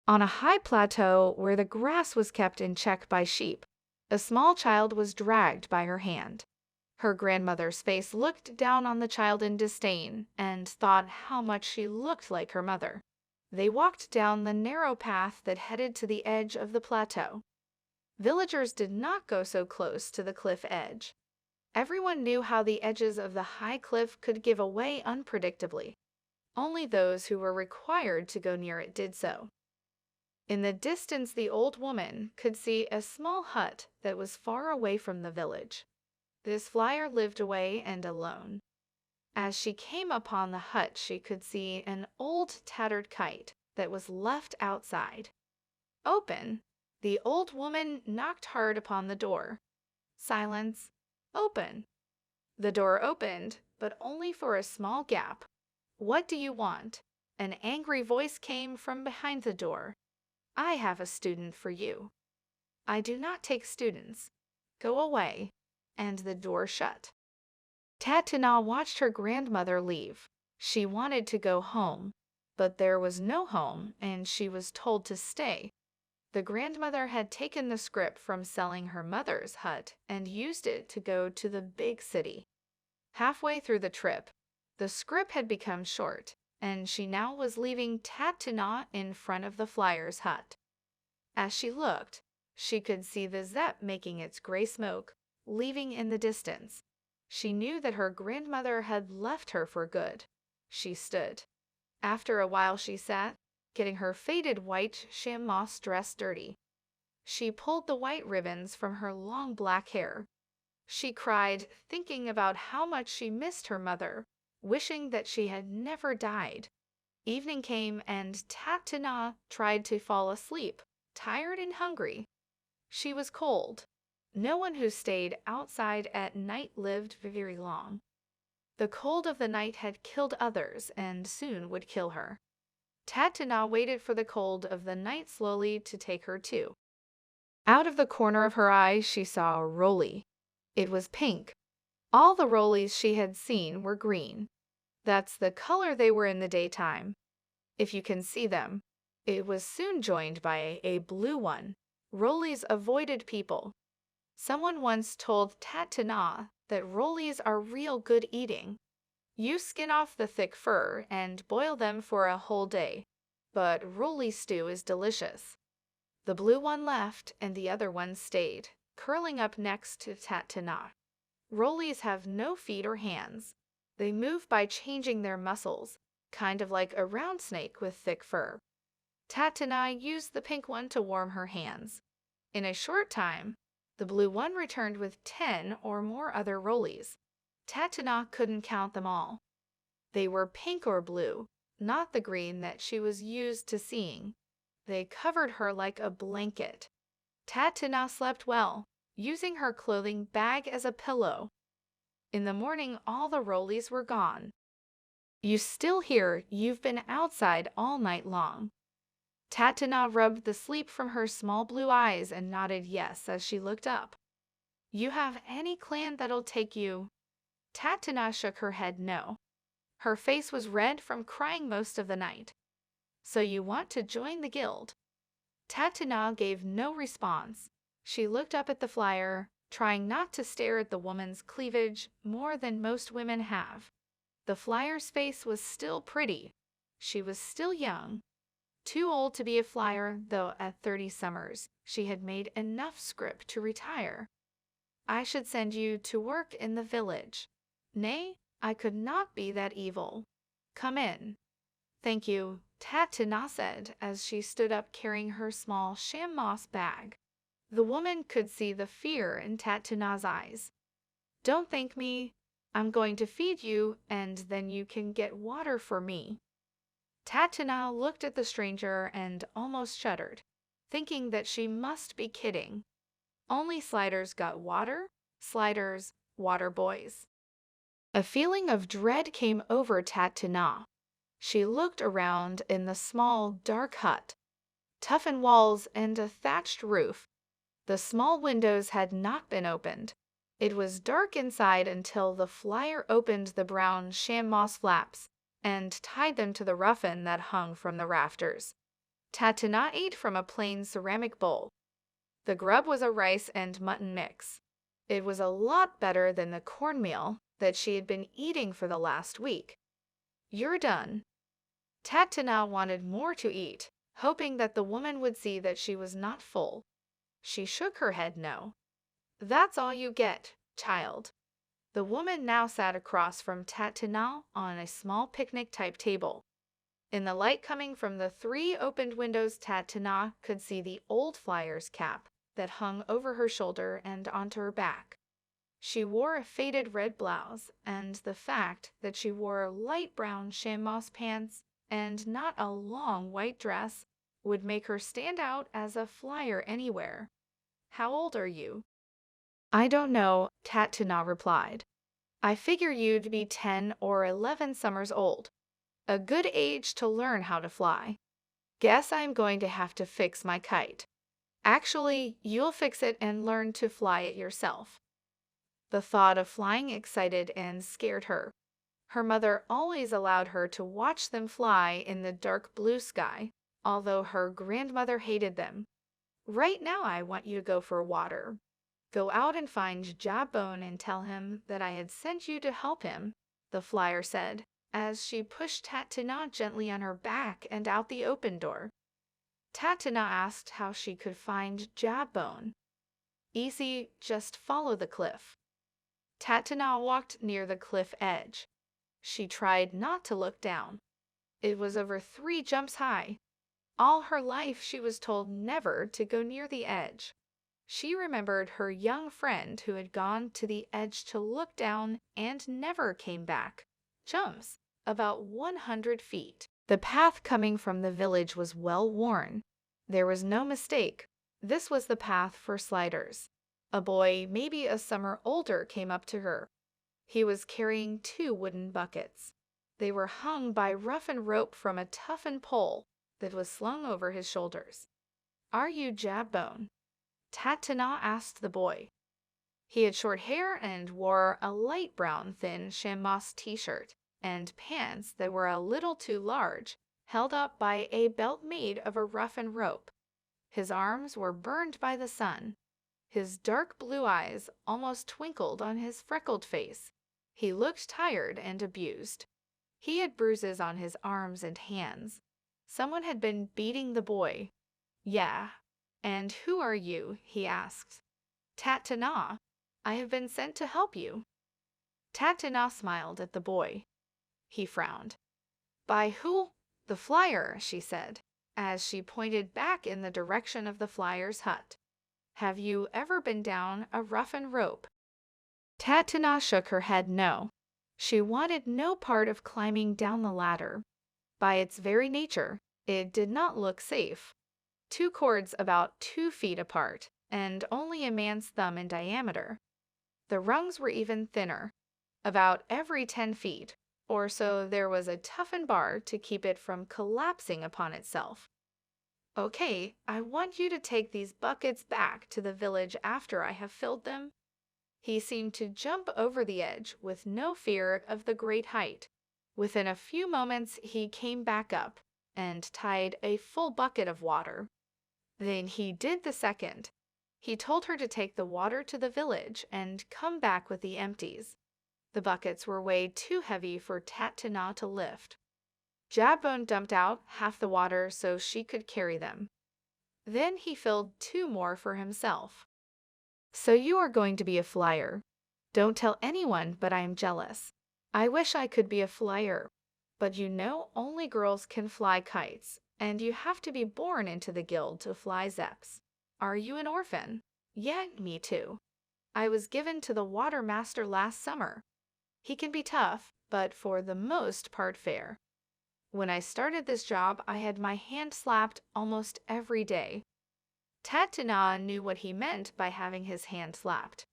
On a high plateau where the grass was kept in check by sheep, a small child was dragged by her hand. Her grandmother's face looked down on the child in disdain and thought how much she looked like her mother. They walked down the narrow path that headed to the edge of the plateau. Villagers did not go so close to the cliff edge. Everyone knew how the edges of the high cliff could give away unpredictably. Only those who were required to go near it did so. In the distance, the old woman could see a small hut that was far away from the village. This flyer lived away and alone. As she came upon the hut, she could see an old tattered kite that was left outside. Open! The old woman knocked hard upon the door. Silence. Open! The door opened, but only for a small gap. What do you want? An angry voice came from behind the door. I have a student for you. I do not take students. Go away. And the door shut. Tatina watched her grandmother leave. She wanted to go home, but there was no home, and she was told to stay. The grandmother had taken the scrip from selling her mother's hut and used it to go to the big city. Halfway through the trip, the scrip had become short, and she now was leaving Tatina in front of the flyer's hut. As she looked, she could see the Zepp making its gray smoke, leaving in the distance. She knew that her grandmother had left her for good. She stood. After a while she sat, getting her faded white chamois dress dirty. She pulled the white ribbons from her long black hair. She cried, thinking about how much she missed her mother, wishing that she had never died. Evening came and Tatina tried to fall asleep, tired and hungry. She was cold. No one who stayed outside at night lived very long. The cold of the night had killed others and soon would kill her. Tatina waited for the cold of the night slowly to take her too. Out of the corner of her eye she saw a rolly. It was pink. All the rollies she had seen were green. That's the color they were in the daytime. If you can see them. It was soon joined by a blue one. Rollies avoided people. Someone once told Tatina that rollies are real good eating. You skin off the thick fur and boil them for a whole day, but rolly stew is delicious. The blue one left and the other one stayed, curling up next to Tatina. Rollies have no feet or hands. They move by changing their muscles, kind of like a round snake with thick fur. Tatina used the pink one to warm her hands. In a short time, the blue one returned with 10 or more other rollies. Tatina couldn't count them all. They were pink or blue, not the green that she was used to seeing. They covered her like a blanket. Tatina slept well, using her clothing bag as a pillow. In the morning, all the rollies were gone. You still here, you've been outside all night long. Tatina rubbed the sleep from her small blue eyes and nodded yes as she looked up. You have any clan that'll take you? Tatina shook her head no. Her face was red from crying most of the night. So you want to join the guild? Tatina gave no response. She looked up at the flyer, trying not to stare at the woman's cleavage more than most women have. The flyer's face was still pretty. She was still young. Too old to be a flyer, though at 30 summers, she had made enough scrip to retire. I should send you to work in the village. Nay, I could not be that evil. Come in. Thank you, Tatina said as she stood up carrying her small chamois bag. The woman could see the fear in Tatina's eyes. Don't thank me. I'm going to feed you, and then you can get water for me. Tatina looked at the stranger and almost shuddered, thinking that she must be kidding. Only Sliders got water? Sliders, water boys. A feeling of dread came over Tatina. She looked around in the small, dark hut. Toughened walls and a thatched roof. The small windows had not been opened. It was dark inside until the flyer opened the brown chamois flaps and tied them to the ruffin that hung from the rafters. Tatana ate from a plain ceramic bowl. The grub was a rice and mutton mix. It was a lot better than the cornmeal that she had been eating for the last week. "You're done." Tatana wanted more to eat, hoping that the woman would see that she was not full. She shook her head no. "That's all you get, child." The woman now sat across from Tatana on a small picnic-type table. In the light coming from the 3 opened windows, Tatana could see the old flyer's cap that hung over her shoulder and onto her back. She wore a faded red blouse, and the fact that she wore light brown chamois pants and not a long white dress would make her stand out as a flyer anywhere. "How old are you?" "I don't know," Tatuna replied. "I figure you'd be 10 or 11 summers old. A good age to learn how to fly. Guess I'm going to have to fix my kite." "Actually, you'll fix it and learn to fly it yourself." The thought of flying excited and scared her. Her mother always allowed her to watch them fly in the dark blue sky, although her grandmother hated them. "Right now I want you to go for water. Go out and find Jawbone and tell him that I had sent you to help him," the flyer said, as she pushed Tatana gently on her back and out the open door. Tatana asked how she could find Jawbone. "Easy, just follow the cliff." Tatana walked near the cliff edge. She tried not to look down. It was over 3 jumps high. All her life she was told never to go near the edge. She remembered her young friend who had gone to the edge to look down and never came back. Jumps about 100 feet. The path coming from the village was well worn. There was no mistake. This was the path for sliders. A boy, maybe a summer older, came up to her. He was carrying 2 wooden buckets. They were hung by roughened rope from a toughened pole that was slung over his shoulders. "Are you Jawbone?" Tatana asked the boy. He had short hair and wore a light brown thin chamois t-shirt and pants that were a little too large, held up by a belt made of a roughened rope. His arms were burned by the sun. His dark blue eyes almost twinkled on his freckled face. He looked tired and abused. He had bruises on his arms and hands. Someone had been beating the boy. "Yeah. And who are you?" he asked. "Tatana. I have been sent to help you." Tatana smiled at the boy. He frowned. "By who?" "The flyer," she said, as she pointed back in the direction of the flyer's hut. "Have you ever been down a roughened rope?" Tatana shook her head no. She wanted no part of climbing down the ladder. By its very nature, it did not look safe. 2 cords about 2 feet apart, and only a man's thumb in diameter. The rungs were even thinner. About every 10 feet or so there was a toughened bar to keep it from collapsing upon itself. "Okay, I want you to take these buckets back to the village after I have filled them." He seemed to jump over the edge with no fear of the great height. Within a few moments he came back up and tied a full bucket of water. Then he did the second. He told her to take the water to the village and come back with the empties. The buckets were way too heavy for Tatana to lift. Jawbone dumped out half the water so she could carry them. Then he filled 2 more for himself. "So you are going to be a flyer. Don't tell anyone, but I am jealous. I wish I could be a flyer. But you know only girls can fly kites, and you have to be born into the guild to fly zeps. Are you an orphan?" "Yeah, me too. I was given to the water master last summer. He can be tough, but for the most part fair. When I started this job, I had my hand slapped almost every day." Tatana knew what he meant by having his hand slapped.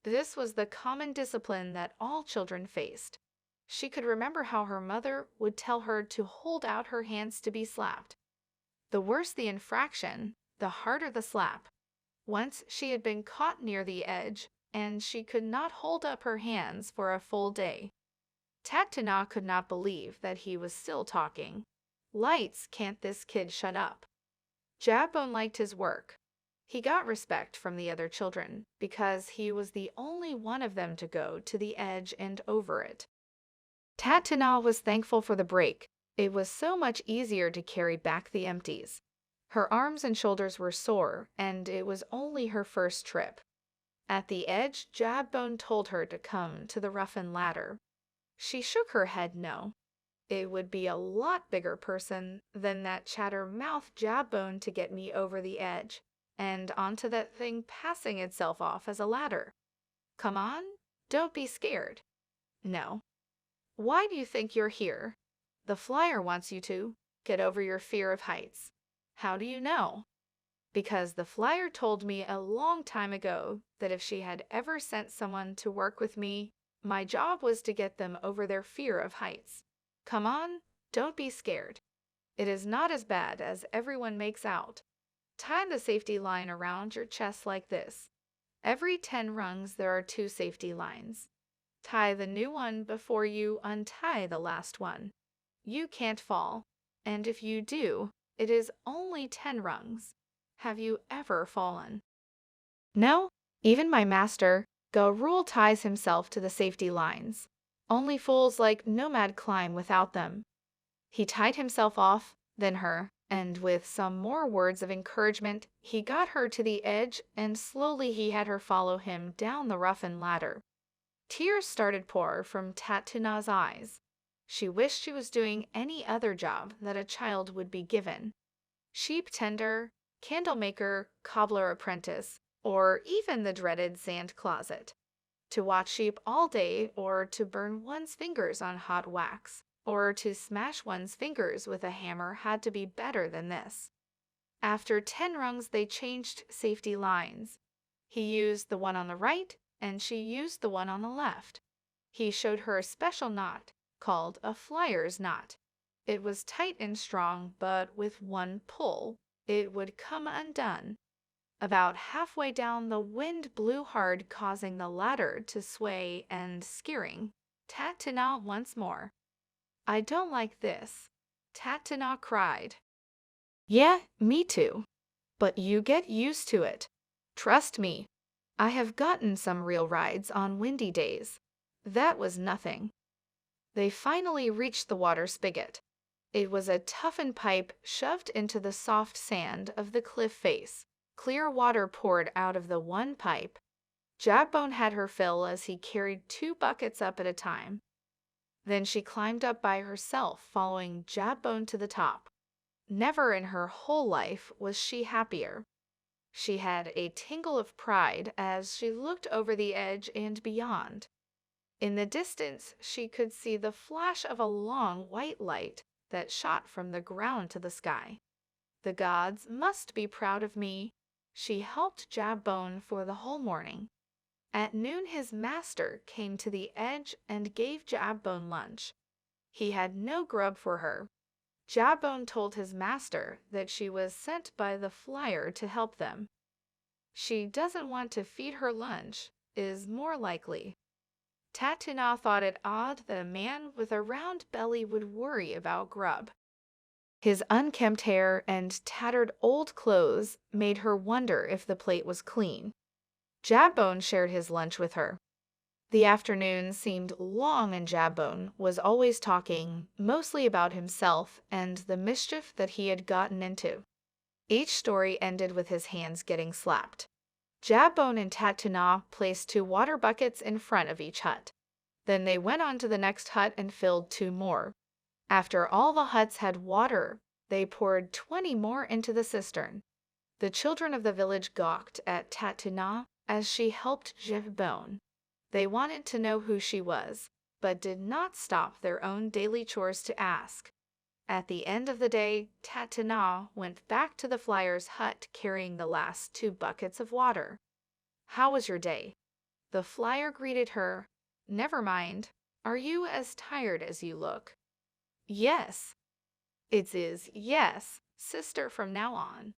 This was the common discipline that all children faced. She could remember how her mother would tell her to hold out her hands to be slapped. The worse the infraction, the harder the slap. Once she had been caught near the edge, and she could not hold up her hands for a full day. Tatana could not believe that he was still talking. "Lights, can't this kid shut up?" Jabone liked his work. He got respect from the other children because he was the only one of them to go to the edge and over it. Tatina was thankful for the break. It was so much easier to carry back the empties. Her arms and shoulders were sore, and it was only her first trip. At the edge, Jabbone told her to come to the roughened ladder. She shook her head no. It would be a lot bigger person than that chatter-mouthed Jabbone to get me over the edge and onto that thing passing itself off as a ladder. Come on, don't be scared. No. Why do you think you're here? The flyer wants you to. Get over your fear of heights. How do you know? Because the flyer told me a long time ago that if she had ever sent someone to work with me, my job was to get them over their fear of heights. Come on, don't be scared. It is not as bad as everyone makes out. Tie the safety line around your chest like this. Every 10 rungs there are 2 safety lines. Tie the new one before you untie the last one. You can't fall, and if you do, it is only 10 rungs. Have you ever fallen? No, even my master, Garul, ties himself to the safety lines. Only fools like Nomad climb without them. He tied himself off, then her, and with some more words of encouragement, he got her to the edge, and slowly he had her follow him down the roughened ladder. Tears started pour from Tatina's eyes. She wished she was doing any other job that a child would be given. Sheep tender, candle maker, cobbler apprentice, or even the dreaded sand closet. To watch sheep all day, or to burn one's fingers on hot wax, or to smash one's fingers with a hammer had to be better than this. After 10 rungs, they changed safety lines. He used the one on the right, and she used the one on the left. He showed her a special knot, called a flyer's knot. It was tight and strong, but with one pull, it would come undone. About halfway down, the wind blew hard, causing the ladder to sway and scaring Tatina once more. I don't like this, Tatina cried. Yeah, me too. But you get used to it. Trust me. I have gotten some real rides on windy days. That was nothing. They finally reached the water spigot. It was a toughened pipe shoved into the soft sand of the cliff face. Clear water poured out of the one pipe. Jabbone had her fill as he carried 2 buckets up at a time. Then she climbed up by herself, following Jabbone to the top. Never in her whole life was she happier. She had a tingle of pride as she looked over the edge and beyond. In the distance, she could see the flash of a long white light that shot from the ground to the sky. The gods must be proud of me. She helped Jabbone for the whole morning. At noon, his master came to the edge and gave Jabbone lunch. He had no grub for her. Jabbone told his master that she was sent by the flyer to help them. She doesn't want to feed her lunch, is more likely. Tatina thought it odd that a man with a round belly would worry about grub. His unkempt hair and tattered old clothes made her wonder if the plate was clean. Jabbone shared his lunch with her. The afternoon seemed long, and Jabbone was always talking, mostly about himself and the mischief that he had gotten into. Each story ended with his hands getting slapped. Jabbone and Tatina placed 2 water buckets in front of each hut. Then they went on to the next hut and filled 2 more. After all the huts had water, they poured 20 more into the cistern. The children of the village gawked at Tatina as she helped Jabbone. They wanted to know who she was, but did not stop their own daily chores to ask. At the end of the day, Tatina went back to the flyer's hut carrying the last 2 buckets of water. How was your day? The flyer greeted her. Never mind. Are you as tired as you look? Yes. It is yes, sister, from now on.